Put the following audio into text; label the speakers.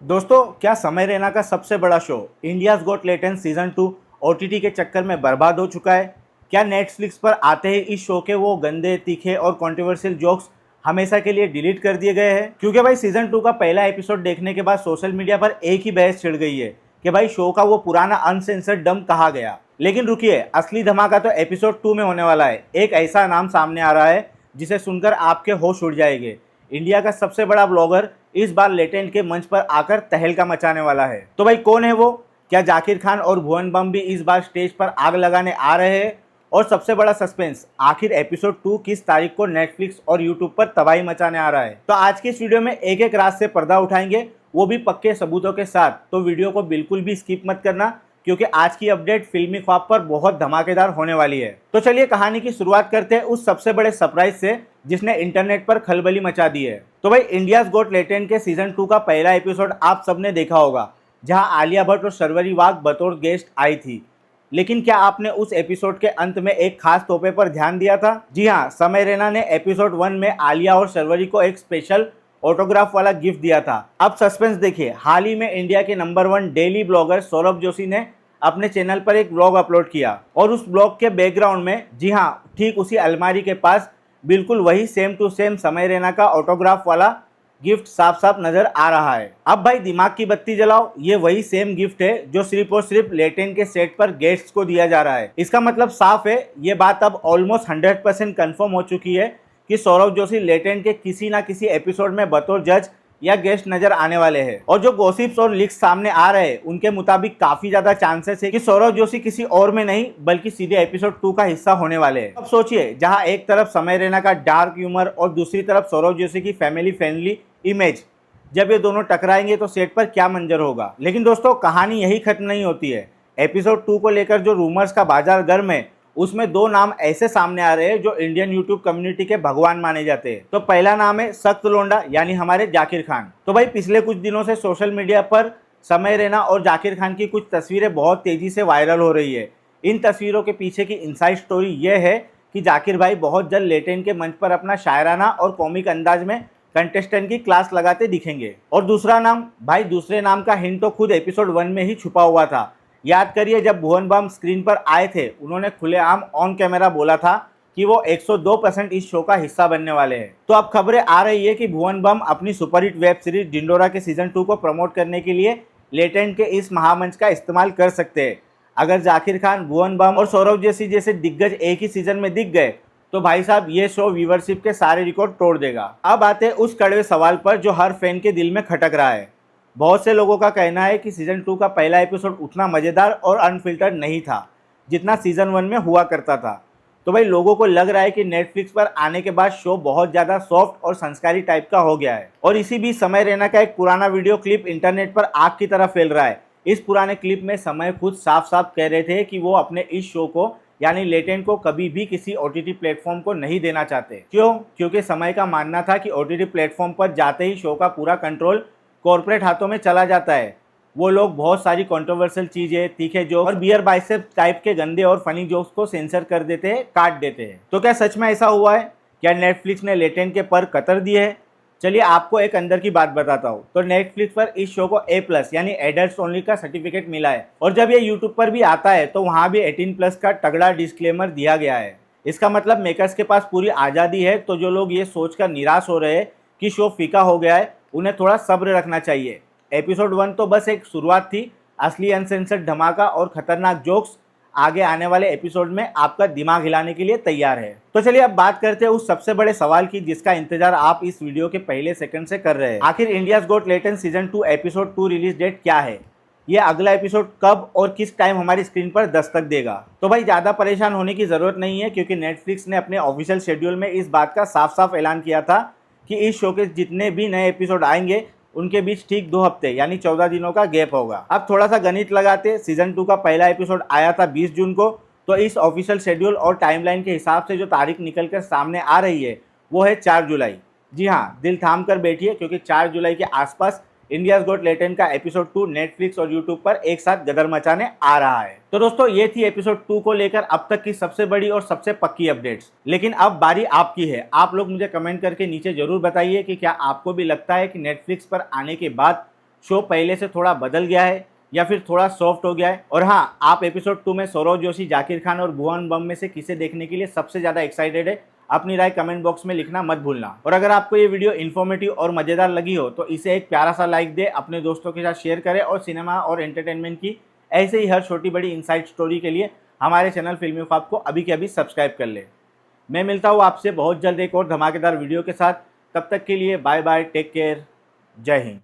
Speaker 1: दोस्तों, क्या समय रैना का सबसे बड़ा show India's Got Talent season 2 OTT के चक्कर में बर्बाद हो चुका है? क्या नेटफ्लिक्स पर आते ही इस शो के वो गंदे, तीखे और कंट्रोवर्शियल जोक्स हमेशा के लिए डिलीट कर दिए गए हैं? क्योंकि भाई सीजन 2 का पहला एपिसोड देखने के बाद सोशल मीडिया पर एक ही बहस छिड़ गई है कि भाई शो का वो पुराना अनसेंसर्ड डम कहाँ गया। लेकिन रुकिए, असली धमाका तो एपिसोड 2 में होने वाला है। एक ऐसा नाम सामने आ रहा है जिसे सुनकर आपके होश उड़ जाएंगे। इंडिया का सबसे बड़ा ब्लॉगर इस बार लेटेंट के मंच पर आकर तहलका मचाने वाला है। तो भाई कौन है वो? क्या जाकिर खान और भुवन बम भी इस बार स्टेज पर आग लगाने आ रहे हैं? और सबसे बड़ा सस्पेंस, आखिर एपिसोड 2 किस तारीख को नेटफ्लिक्स और यूट्यूब पर तबाही मचाने आ रहा है? तो आज की इस वीडियो में एक एक रात से पर्दा उठाएंगे, वो भी पक्के सबूतों के साथ। तो वीडियो को बिल्कुल भी स्किप मत करना, क्योंकि आज की अपडेट फिल्मी ख्वाब पर बहुत धमाकेदार होने वाली है। तो चलिए कहानी की शुरुआत करते हैं उस सबसे बड़े सरप्राइज से जिसने इंटरनेट पर खलबली मचा दी है। तो भाई इंडियाज गॉट टैलेंट के सीजन 2 का पहला एपिसोड आप सबने देखा होगा, जहां आलिया भट्ट और शर्वरी वाघ बतौर गेस्ट आई थी। लेकिन क्या आपने उस एपिसोड के अंत में एक खास तोहफे पर ध्यान दिया था? जी हाँ, समय रैना ने एपिसोड 1 में आलिया और शर्वरी को एक स्पेशल ऑटोग्राफ वाला गिफ्ट दिया था। अब सस्पेंस देखिए, हाल ही में इंडिया के number 1 daily blogger Saurabh Joshi ने अपने चैनल पर एक ब्लॉग अपलोड किया और उस ब्लॉग के बैकग्राउंड में, जी हाँ, ठीक उसी अलमारी के पास बिल्कुल वही सेम टू सेम समय रैना का ऑटोग्राफ वाला गिफ्ट साफ साफ नजर आ रहा है। अब भाई दिमाग की बत्ती जलाओ, ये वही सेम गिफ्ट है जो सिर्फ और सिर्फ लेटेंट के सेट पर गेस्ट्स को दिया जा रहा है। इसका मतलब साफ है, ये बात अब ऑलमोस्ट 100% कंफर्म हो चुकी है कि सौरभ जोशी लेटेंट के किसी ना किसी एपिसोड में बतौर जज या गेस्ट नजर आने वाले हैं। और जो गॉसिप्स और लीक्स सामने आ रहे हैं उनके मुताबिक काफी ज्यादा चांसेस है कि सौरभ जोशी किसी और में नहीं बल्कि सीधे एपिसोड 2 का हिस्सा होने वाले हैं। अब सोचिए, जहां एक तरफ समय रैना का डार्क ह्यूमर और दूसरी तरफ सौरभ जोशी की फैमिली फ्रेंडली इमेज, जब ये दोनों टकराएंगे तो सेट पर क्या मंजर होगा। लेकिन दोस्तों, कहानी यही खत्म नहीं होती है। एपिसोड 2 को लेकर जो रूमर्स का बाजार गर्म है, उसमें दो नाम ऐसे सामने आ रहे हैं जो इंडियन यूट्यूब कम्युनिटी के भगवान माने जाते हैं। तो पहला नाम है सख्त लोंडा, यानी हमारे जाकिर खान। तो भाई पिछले कुछ दिनों से सोशल मीडिया पर समय रैना और जाकिर खान की कुछ तस्वीरें बहुत तेजी से वायरल हो रही है। इन तस्वीरों के पीछे की इनसाइड स्टोरी यह है कि जाकिर भाई बहुत जल्द लेटेंट के मंच पर अपना शायराना और कॉमिक अंदाज में कंटेस्टेंट की क्लास लगाते दिखेंगे। और दूसरा नाम, भाई दूसरे नाम का हिंट तो खुद एपिसोड 1 में ही छुपा हुआ था। याद करिए, जब भुवन बम स्क्रीन पर आए थे, उन्होंने खुलेआम ऑन कैमरा बोला था कि वो 102% इस शो का हिस्सा बनने वाले हैं। तो अब खबरें आ रही है कि भुवन बम अपनी सुपरहिट वेब सीरीज डिंडोरा के सीजन 2 को प्रमोट करने के लिए लेटेंट के इस महामंच का इस्तेमाल कर सकते हैं। अगर जाकिर खान, भुवन बम और सौरभ जोशी जैसे दिग्गज एक ही सीजन में दिख गए तो भाई साहब ये शो व्यूवरशिप के सारे रिकॉर्ड तोड़ देगा। अब आते हैं उस कड़वे सवाल पर जो हर फैन के दिल में खटक रहा है। बहुत से लोगों का कहना है कि सीजन 2 का पहला एपिसोड उतना मज़ेदार और अनफिल्टर्ड नहीं था जितना सीजन 1 में हुआ करता था। तो भाई लोगों को लग रहा है कि नेटफ्लिक्स पर आने के बाद शो बहुत ज़्यादा सॉफ्ट और संस्कारी टाइप का हो गया है। और इसी बीच समय रैना का एक पुराना वीडियो क्लिप इंटरनेट पर आग की तरह फैल रहा है। इस पुराने क्लिप में समय खुद साफ साफ कह रहे थे कि वो अपने इस शो को यानी लेटेंट को कभी भी किसी ओटीटी प्लेटफॉर्म को नहीं देना चाहते। क्यों? क्योंकि समय का मानना था कि ओटीटी प्लेटफॉर्म पर जाते ही शो का पूरा कंट्रोल कॉर्पोरेट हाथों में चला जाता है। वो लोग बहुत सारी कंट्रोवर्शियल चीजें, तीखे जोक्स और बियर बाइसेप्स टाइप के गंदे और फनी जोक्स को सेंसर कर देते हैं, काट देते हैं। तो क्या सच में ऐसा हुआ है? क्या नेटफ्लिक्स ने लेटेंट के पर कतर दिए हैं? चलिए आपको एक अंदर की बात बताता हूँ। तो नेटफ्लिक्स पर इस शो को A+ यानी एडल्ट्स ओनली का सर्टिफिकेट मिला है और जब ये यूट्यूब पर भी आता है तो वहाँ भी 18+ का तगड़ा डिस्क्लेमर दिया गया है। इसका मतलब मेकर्स के पास पूरी आज़ादी है। तो जो लोग ये सोचकर निराश हो रहे हैं कि शो फीका हो गया है, उन्हें थोड़ा सब्र रखना चाहिए। एपिसोड 1 तो बस एक शुरुआत थी। असली अनसेंसर्ड धमाका और खतरनाक जोक्स आगे आने वाले एपिसोड में आपका दिमाग हिलाने के लिए तैयार है। तो चलिए अब बात करते हैं उस सबसे बड़े सवाल की जिसका इंतजार आप इस वीडियो के पहले सेकंड से कर रहे हैं। आखिर India's Got Talent season 2 episode 2 release date क्या है? ये अगला एपिसोड कब और किस टाइम हमारी स्क्रीन पर दस्तक देगा? तो भाई ज़्यादा परेशान होने की ज़रूरत नहीं है, क्योंकि नेटफ्लिक्स ने अपने ऑफिशियल शेड्यूल में इस बात का साफ साफ ऐलान किया था कि इस शो के जितने भी नए एपिसोड आएंगे उनके बीच ठीक 2 हफ्ते यानी 14 दिनों का गैप होगा। अब थोड़ा सा गणित लगाते, सीजन 2 का पहला एपिसोड आया था 20 जून को, तो इस ऑफिशियल शेड्यूल और टाइमलाइन के हिसाब से जो तारीख निकलकर सामने आ रही है वो है 4 जुलाई। जी हाँ, दिल थाम कर बैठिए, क्योंकि 4 जुलाई के आसपास इंडियाज गॉट टैलेंट का एपिसोड 2 नेटफ्लिक्स और यूट्यूब पर एक साथ गदर मचाने आ रहा है। तो दोस्तों, ये थी एपिसोड 2 को लेकर अब तक की सबसे बड़ी और सबसे पक्की अपडेट्स। लेकिन अब बारी आपकी है। आप लोग मुझे कमेंट करके नीचे जरूर बताइए कि क्या आपको भी लगता है कि नेटफ्लिक्स पर आने के बाद शो पहले से थोड़ा बदल गया है या फिर थोड़ा सॉफ्ट हो गया है? और हाँ, आप एपिसोड 2 में सौरव जोशी, जाकिर खान और भुवन बम में से किसे देखने के लिए सबसे ज़्यादा एक्साइटेड है? अपनी राय कमेंट बॉक्स में लिखना मत भूलना। और अगर आपको ये वीडियो इन्फॉर्मेटिव और मज़ेदार लगी हो तो इसे एक प्यारा सा लाइक दे, अपने दोस्तों के साथ शेयर करें और सिनेमा और एंटरटेनमेंट की ऐसे ही हर छोटी बड़ी इनसाइड स्टोरी के लिए हमारे चैनल फिल्मी ख्वाब को अभी के अभी सब्सक्राइब कर ले। मैं मिलता हूँ आपसे बहुत जल्द एक और धमाकेदार वीडियो के साथ। तब तक के लिए बाय बाय, टेक केयर, जय हिंद।